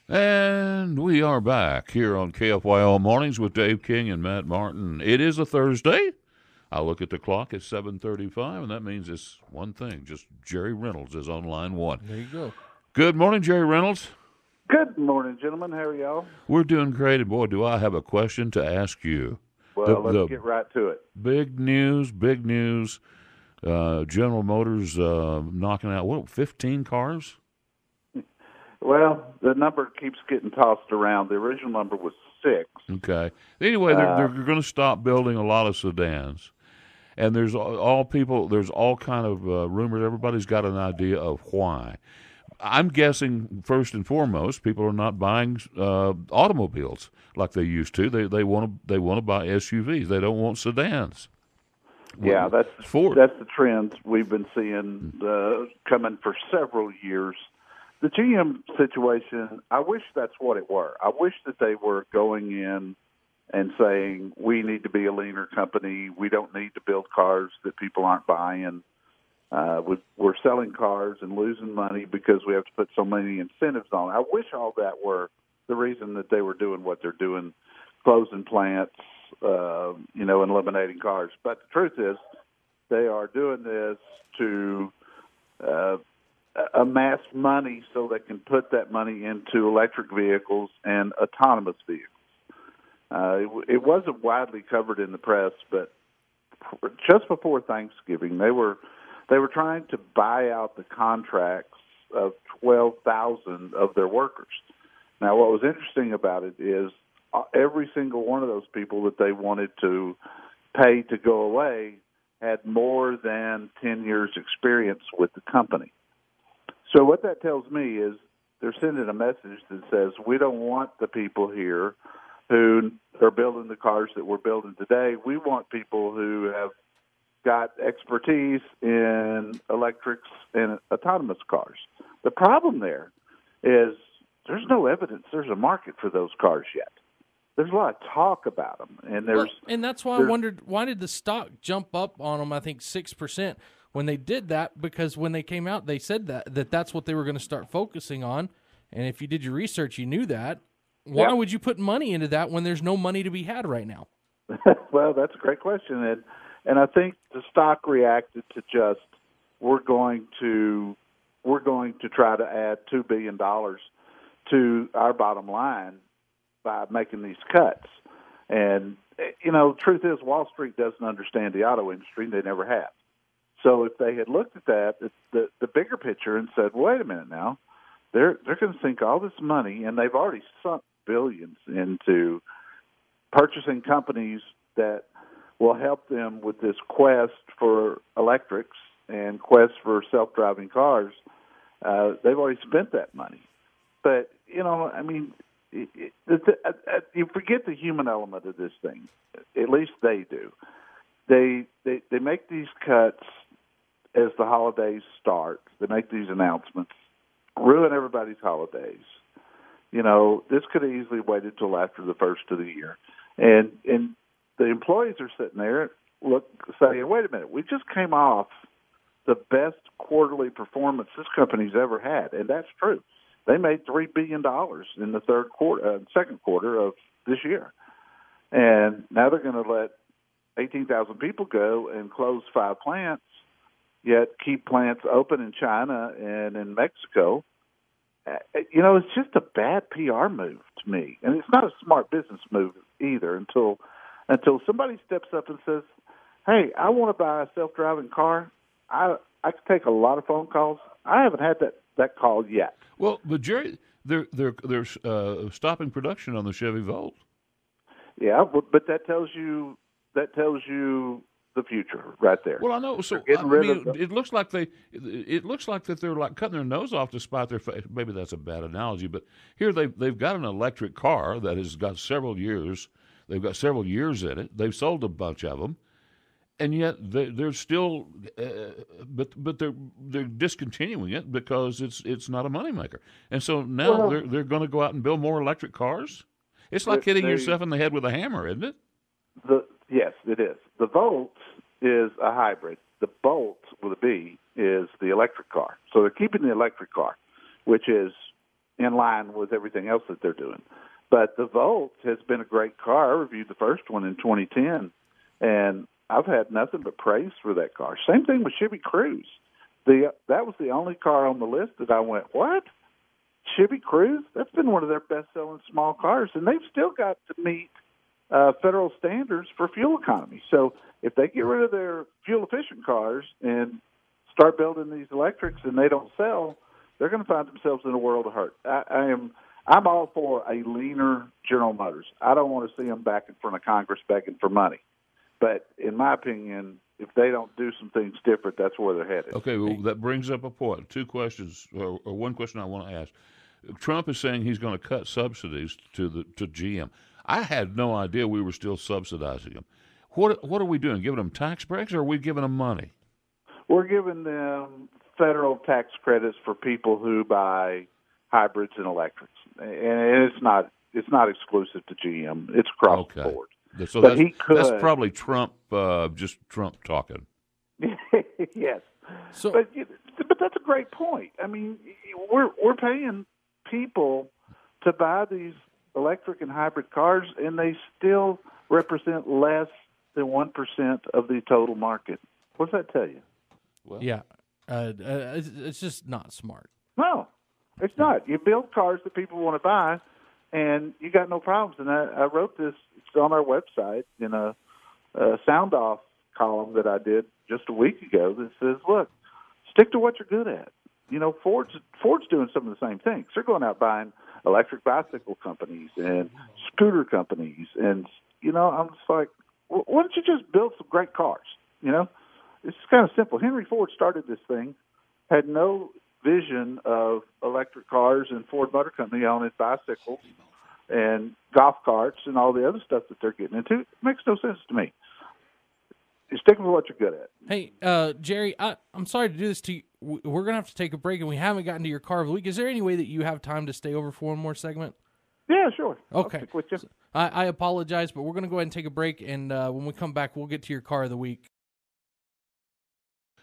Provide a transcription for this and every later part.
And we are back here on KFYO Mornings with Dave King and Matt Martin. It is a Thursday. I look at the clock at 7:35, and that means it's one thing. Just Jerry Reynolds is on line one. There you go. Good morning, Jerry Reynolds. Good morning, gentlemen. How are y'all? We're doing great, and boy, do I have a question to ask you. Well, let's get right to it. Big news. General Motors knocking out, 15 cars? Well, the number keeps getting tossed around. The original number was 6. Okay. Anyway, they're going to stop building a lot of sedans. And there's all kind of rumors. Everybody's got an idea of why. I'm guessing first and foremost, people are not buying automobiles like they used to. They want to buy SUVs. They don't want sedans. Yeah, that's the trend we've been seeing coming for several years. The GM situation, I wish that's what it were. I wish that they were going in and saying, we need to be a leaner company. We don't need to build cars that people aren't buying. We're selling cars and losing money because we have to put so many incentives on. I wish all that were the reason that they were doing what they're doing, closing plants, and eliminating cars. But the truth is, they are doing this to amass money so they can put that money into electric vehicles and autonomous vehicles. It wasn't widely covered in the press, but just before Thanksgiving, they were trying to buy out the contracts of 12,000 of their workers. Now, what was interesting about it is every single one of those people that they wanted to pay to go away had more than 10 years experience with the company. So what that tells me is they're sending a message that says we don't want the people here who are building the cars that we're building today. We want people who have got expertise in electrics and autonomous cars. The problem there is there's no evidence there's a market for those cars yet. There's a lot of talk about them, and that's why I wondered, why did the stock jump up on them? I think 6% when they did that, because when they came out, they said that's what they were going to start focusing on. And if you did your research, you knew that. Why would you put money into that when there's no money to be had right now? Well, that's a great question, and I think the stock reacted to just we're going to try to add $2 billion to our bottom line by making these cuts. And, the truth is Wall Street doesn't understand the auto industry. They never have. So if they had looked at that, the bigger picture, and said, wait a minute now, they're going to sink all this money, and they've already sunk billions into purchasing companies that will help them with this quest for electrics and quest for self-driving cars. They've already spent that money. But, you forget the human element of this thing. At least they do. They make these cuts as the holidays start. They make these announcements, ruin everybody's holidays. This could have easily waited till after the first of the year. And the employees are sitting there saying, wait a minute, we just came off the best quarterly performance this company's ever had. And that's true. They made $3 billion in the second quarter of this year. And now they're going to let 18,000 people go and close 5 plants, yet keep plants open in China and in Mexico. It's just a bad PR move to me. And it's not a smart business move either until somebody steps up and says, hey, I want to buy a self-driving car. I can take a lot of phone calls. I haven't had that call yet. Well, but Jerry, they're stopping production on the Chevy Volt. Yeah, but that tells you the future right there. Well, I know. So it looks like that they're like cutting their nose off to spite their face. Maybe that's a bad analogy, but here they've got an electric car that has got several years. They've got several years in it. They've sold a bunch of them, and yet they're still, but they're discontinuing it because it's not a moneymaker. And so now they're going to go out and build more electric cars. It's like hitting yourself in the head with a hammer, isn't it? Yes, it is. The Volt is a hybrid. The Bolt with a B is the electric car. So they're keeping the electric car, which is in line with everything else that they're doing. But the Volt has been a great car. I reviewed the first one in 2010, and I've had nothing but praise for that car. Same thing with Chevy Cruze. That was the only car on the list that I went, what? Chevy Cruze? That's been one of their best-selling small cars, and they've still got to meet federal standards for fuel economy. So if they get rid of their fuel-efficient cars and start building these electrics and they don't sell, they're going to find themselves in a world of hurt. I'm all for a leaner General Motors. I don't want to see them back in front of Congress begging for money. But in my opinion, if they don't do some things different, that's where they're headed. Okay, well, that brings up a point. Two questions, or one question I want to ask. Trump is saying he's going to cut subsidies to GM. I had no idea we were still subsidizing them. What are we doing? Giving them tax breaks, or are we giving them money? We're giving them federal tax credits for people who buy hybrids and electrics, and it's not exclusive to GM. It's across the board. So but that's probably Trump, just Trump talking. Yes. But that's a great point. I mean, we're paying people to buy these electric and hybrid cars, and they still represent less than 1% of the total market. What does that tell you? Well, yeah, it's just not smart. No, it's not. You build cars that people want to buy, and you got no problems. And I wrote this. It's on our website in a sound-off column that I did just a week ago that says, look, stick to what you're good at. You know, Ford's doing some of the same things. They're going out buying electric bicycle companies and scooter companies. And, you know, I'm just like, why don't you just build some great cars? You know, it's kind of simple. Henry Ford started this thing, had no vision of electric cars, and Ford Motor Company owned bicycles and golf carts and all the other stuff that they're getting into. It makes no sense to me. You stick with what you're good at. Hey, Jerry, I'm sorry to do this to you. We're going to have to take a break, and we haven't gotten to your car of the week. Is there any way that you have time to stay over for one more segment? Yeah, sure. Okay. I'll stick with you. I apologize, but we're going to go ahead and take a break, and when we come back, we'll get to your car of the week.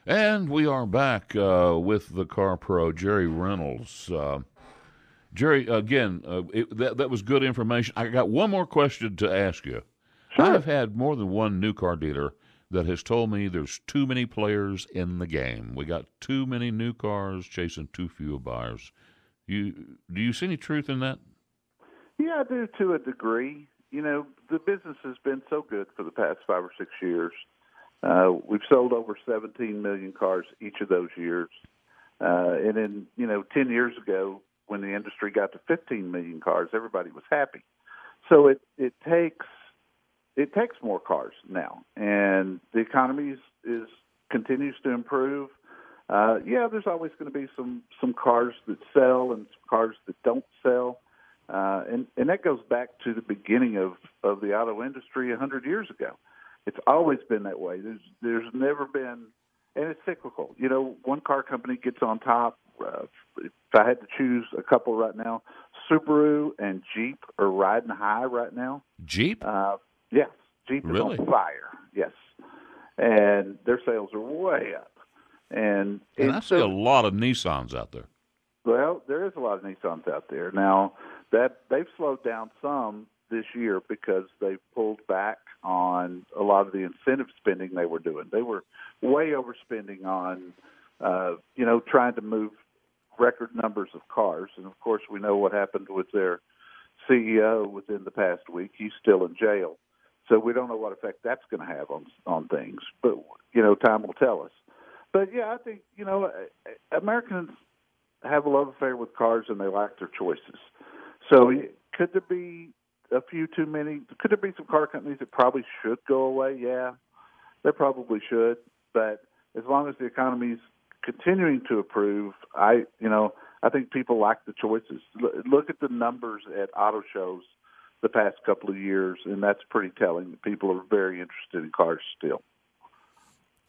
And we are back with the Car Pro, Jerry Reynolds. Jerry, again, that was good information. I got one more question to ask you. Sure. I've had more than one new car dealer that has told me there's too many players in the game. We got too many new cars chasing too few buyers. Do you see any truth in that? Yeah, I do to a degree. You know, the business has been so good for the past 5 or 6 years. We've sold over 17 million cars each of those years. And then, 10 years ago, when the industry got to 15 million cars, everybody was happy. So it takes more cars now, and the economy continues to improve. There's always going to be some cars that sell and some cars that don't sell, and that goes back to the beginning of the auto industry 100 years ago. It's always been that way. There's never been, and it's cyclical. You know, one car company gets on top. If I had to choose a couple right now, Subaru and Jeep are riding high right now. Jeep? Yes, Jeep is really on fire. Yes, and their sales are way up. And I see a lot of Nissans out there. Well, there is a lot of Nissans out there now. That they've slowed down some this year because they've pulled back on a lot of the incentive spending they were doing. They were way overspending on, trying to move record numbers of cars. And of course, we know what happened with their CEO within the past week. He's still in jail. So we don't know what effect that's going to have on things. But, time will tell us. But, yeah, I think, Americans have a love affair with cars, and they like their choices. So could there be a few too many? Could there be some car companies that probably should go away? Yeah, they probably should. But as long as the economy's continuing to improve, I think people like the choices. Look at the numbers at auto shows the past couple of years, and that's pretty telling. People are very interested in cars still.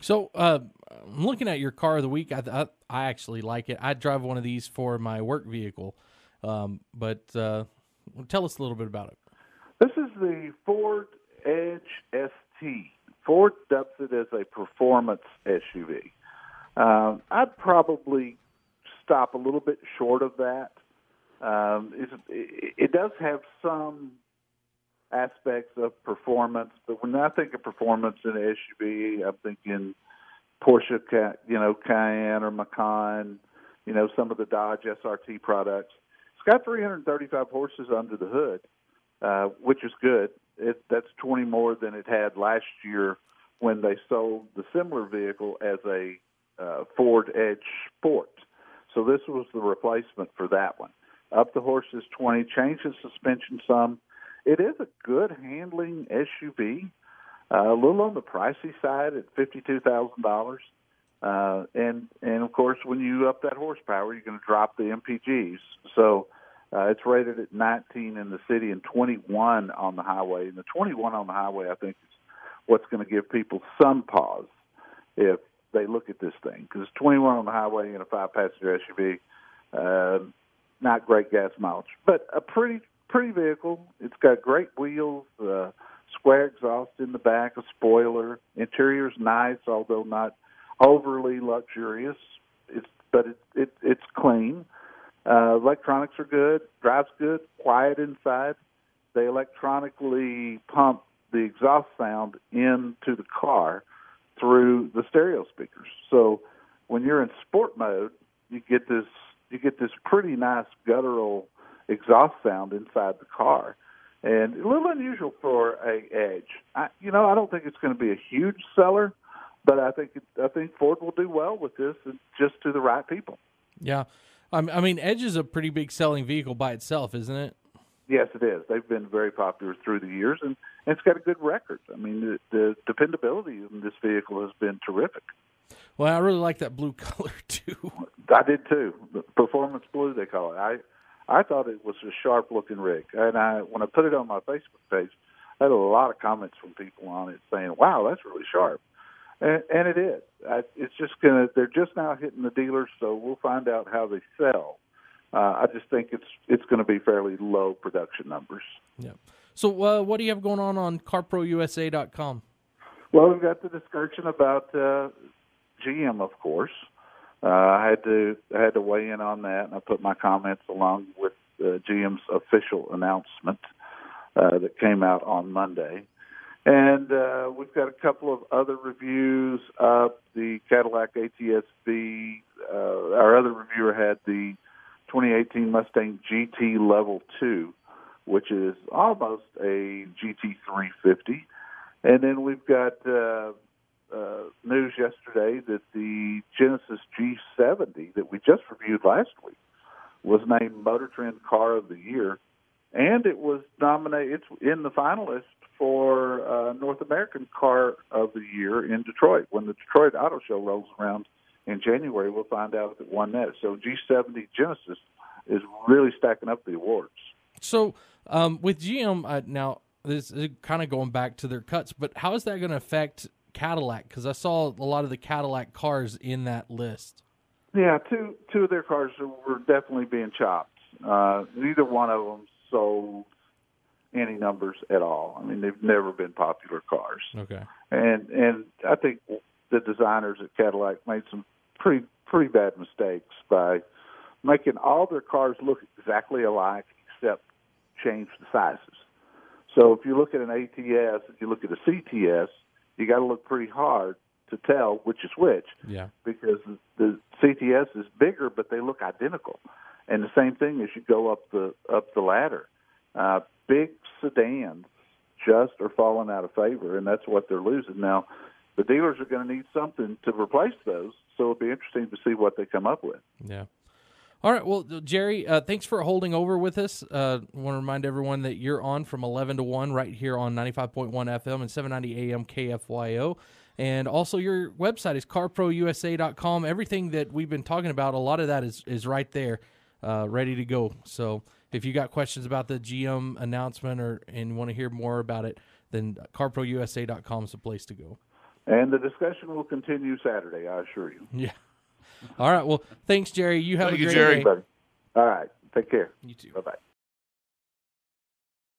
So, I'm looking at your car of the week. I actually like it. I drive one of these for my work vehicle, but tell us a little bit about it. This is the Ford Edge ST. Ford dubs it as a performance SUV. I'd probably stop a little bit short of that. it does have some aspects of performance, but when I think of performance in an SUV, I'm thinking Porsche, Cayenne or Macan, some of the Dodge SRT products. It's got 335 horses under the hood, which is good. That's 20 more than it had last year when they sold the similar vehicle as a Ford Edge Sport. So this was the replacement for that one. Up the horses 20, changed the suspension some. It is a good handling SUV, a little on the pricey side at $52,000. And of course, when you up that horsepower, you're going to drop the MPGs. So it's rated at 19 in the city and 21 on the highway. And the 21 on the highway, I think, is what's going to give people some pause if they look at this thing. Because 21 on the highway in a 5-passenger SUV, not great gas mileage, but a pretty vehicle. It's got great wheels, square exhaust in the back, a spoiler. Interior's nice, although not overly luxurious. It's clean. Electronics are good. Drives good. Quiet inside. They electronically pump the exhaust sound into the car through the stereo speakers. So when you're in sport mode, you get this pretty nice guttural exhaust sound inside the car, and a little unusual for a Edge. I don't think it's going to be a huge seller, but I think Ford will do well with this, just to the right people. Yeah, I mean, Edge is a pretty big selling vehicle by itself, isn't it? Yes, it is. They've been very popular through the years, and it's got a good record. I mean, the dependability in this vehicle has been terrific. Well, I really like that blue color too. I did too. The performance blue, they call it. I thought it was a sharp-looking rig, and when I put it on my Facebook page, I had a lot of comments from people on it saying, "Wow, that's really sharp," and it is. It's just they're just now hitting the dealers, so we'll find out how they sell. I just think it's going to be fairly low production numbers. Yeah. So what do you have going on CarProUSA.com? Well, we've got the discussion about GM, of course. I had to weigh in on that, and I put my comments along with GM's official announcement that came out on Monday. And we've got a couple of other reviews up. The Cadillac ATS-V, our other reviewer had the 2018 Mustang GT Level 2, which is almost a GT350. And then we've got news yesterday that the Genesis G70 that we just reviewed last week was named Motor Trend Car of the Year, and it was nominated. It's in the finalist for North American Car of the Year in Detroit. When the Detroit Auto Show rolls around in January, we'll find out if it won that. So G70 Genesis is really stacking up the awards. So with GM, now this is kind of going back to their cuts, but how is that going to affect Cadillac? Because I saw a lot of the Cadillac cars in that list. Yeah, two of their cars were definitely being chopped. Neither one of them sold any numbers at all. I mean, they've never been popular cars. Okay. And I think the designers at Cadillac made some pretty bad mistakes by making all their cars look exactly alike except change the sizes. So if you look at an ATS, if you look at a CTS, you got to look pretty hard to tell which is which. Yeah. Because the CTS is bigger, but they look identical. And the same thing as you go up the ladder. Big sedans just are falling out of favor, and that's what they're losing. Now, the dealers are going to need something to replace those, so it'll be interesting to see what they come up with. Yeah. All right. Well, Jerry, thanks for holding over with us. I want to remind everyone that you're on from 11 to 1 right here on 95.1 FM and 790 AM KFYO. And also your website is carprousa.com. Everything that we've been talking about, a lot of that is right there, ready to go. So if you got questions about the GM announcement and want to hear more about it, then carprousa.com is the place to go. And the discussion will continue Saturday, I assure you. Yeah. All right. Well, thanks, Jerry. You have a great day. All right. Take care. You too. Bye-bye.